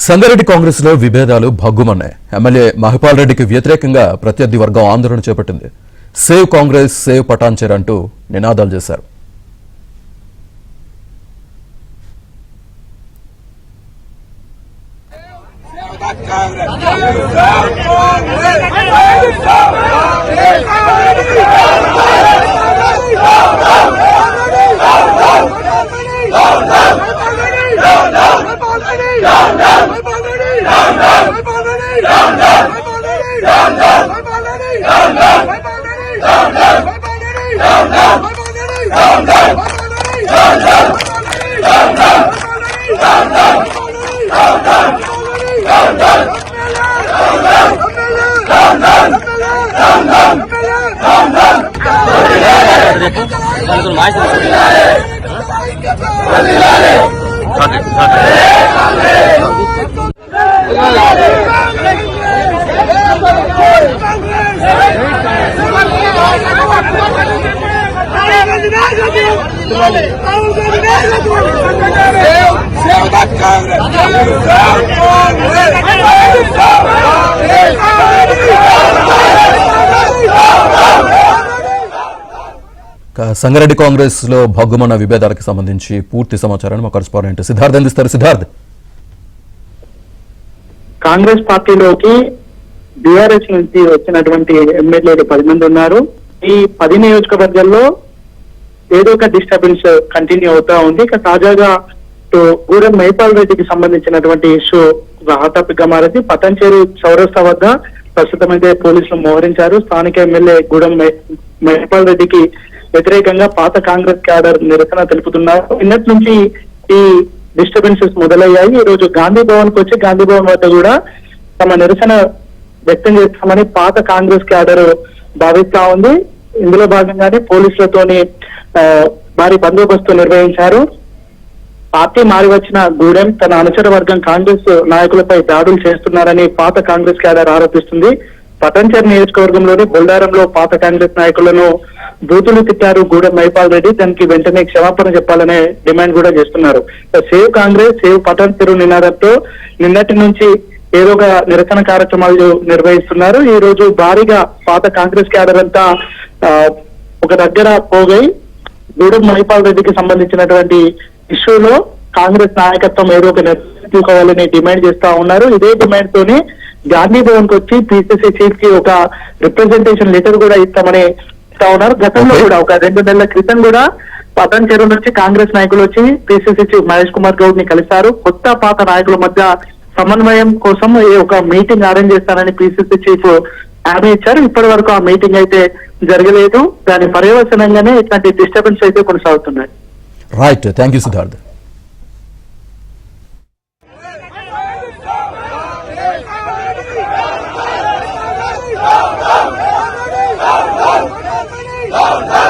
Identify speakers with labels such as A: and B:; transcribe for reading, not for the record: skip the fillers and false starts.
A: సంగారెడ్డి కాంగ్రెస్ లో విభేదాలు భగ్గుమన్నాయి. ఎమ్మెల్యే మహిపాల్ రెడ్డికి వ్యతిరేకంగా ప్రత్యర్థి వర్గం ఆందోళన చేపట్టింది. సేవ్ కాంగ్రెస్, సేవ్ పటాన్చెరు అంటూ నినాదాలు చేశారు. సంగారెడ్డి కాంగ్రెస్ లో భగ్గుమన్న విభేదాలకు సంబంధించి పూర్తి సమాచారాన్ని మా కరెస్పాండెంట్ సిద్ధార్థ్ అందిస్తారు. సిద్ధార్థ్,
B: కాంగ్రెస్ పార్టీలోకి బీఆర్ఎస్ నుంచి వచ్చినటువంటి ఎమ్మెల్యేలు 10 మంది ఉన్నారు. ఈ 10 నియోజకవర్గాల్లో ఏదో ఒక డిస్టర్బెన్స్ కంటిన్యూ అవుతా ఉంది. ఇక తాజాగా గూడెం మహిపాల్ రెడ్డికి సంబంధించినటువంటి ఇష్యూ హాట్ టాపిక్ గా మారింది. పటాన్చెరు చౌరస్తా వద్ద ప్రస్తుతం అయితే పోలీసులు మోహరించారు. స్థానిక ఎమ్మెల్యే గూడెం మహిపాల్ రెడ్డికి వ్యతిరేకంగా పాత కాంగ్రెస్ క్యాడర్ నిరసన తెలుపుతున్నారు. నిన్నటి నుంచి ఈ డిస్టర్బెన్సెస్ మొదలయ్యాయి. ఈ రోజు గాంధీ భవన్ కు వచ్చి గాంధీ భవన్ వద్ద కూడా తమ నిరసన వ్యక్తం చేస్తామని పాత కాంగ్రెస్ క్యాడర్ భావిస్తా ఉంది. ఇందులో భాగంగానే పోలీసులతోని భారీ బందోబస్తు నిర్వహించారు. పార్టీ మారి వచ్చిన గూడెం తన అనుచర వర్గం కాంగ్రెస్ నాయకులపై దాడులు చేస్తున్నారని పాత కాంగ్రెస్ క్యాడర్ ఆరోపిస్తుంది. పటాన్చెరు నియోజకవర్గంలోని బొల్లారంలో పాత కాంగ్రెస్ నాయకులను బూతులు తిట్టారు గూడెం మహిపాల్ రెడ్డి. దానికి వెంటనే క్షమాపణ చెప్పాలనే డిమాండ్ కూడా చేస్తున్నారు. సేవ్ కాంగ్రెస్, సేవ్ పటాన్చెరు నినాదంతో నిన్నటి నుంచి ఏదో ఒక నిరసన కార్యక్రమాలు నిర్వహిస్తున్నారు. ఈ రోజు భారీగా పాత కాంగ్రెస్ క్యాడర్ అంతా ఒక దగ్గర పోగై గూడెం మహిపాల్ రెడ్డికి సంబంధించినటువంటి ఇష్యూలో కాంగ్రెస్ నాయకత్వం ఏదో ఒక నిర్ణయం తీసుకోవాలని డిమాండ్ చేస్తా ఉన్నారు. ఇదే డిమాండ్ తోనే గాంధీ భవన్ కు వచ్చి పిసిసి చీఫ్ కి ఒక రిప్రజెంటేషన్ లెటర్ కూడా ఇస్తామని ఇస్తా ఉన్నారు. గతంలో కూడా ఒక 2 నెలల క్రితం కూడా పటాన్చెరు నుంచి కాంగ్రెస్ నాయకులు వచ్చి పిసిసి చీఫ్ మహేష్ కుమార్ గౌడ్ ని కలిశారు. కొత్త పాత నాయకుల మధ్య సమన్వయం కోసం ఒక మీటింగ్ అరేంజ్ చేస్తానని పిసిసి చీఫ్ హామీ ఇచ్చారు. ఇప్పటి వరకు ఆ మీటింగ్ అయితే జరగలేదు. దాని పర్యవసనంగానే ఇట్లాంటి డిస్టర్బెన్స్ అయితే కొనసాగుతున్నాయి.
A: Right, thank you Siddharth.
C: Oh,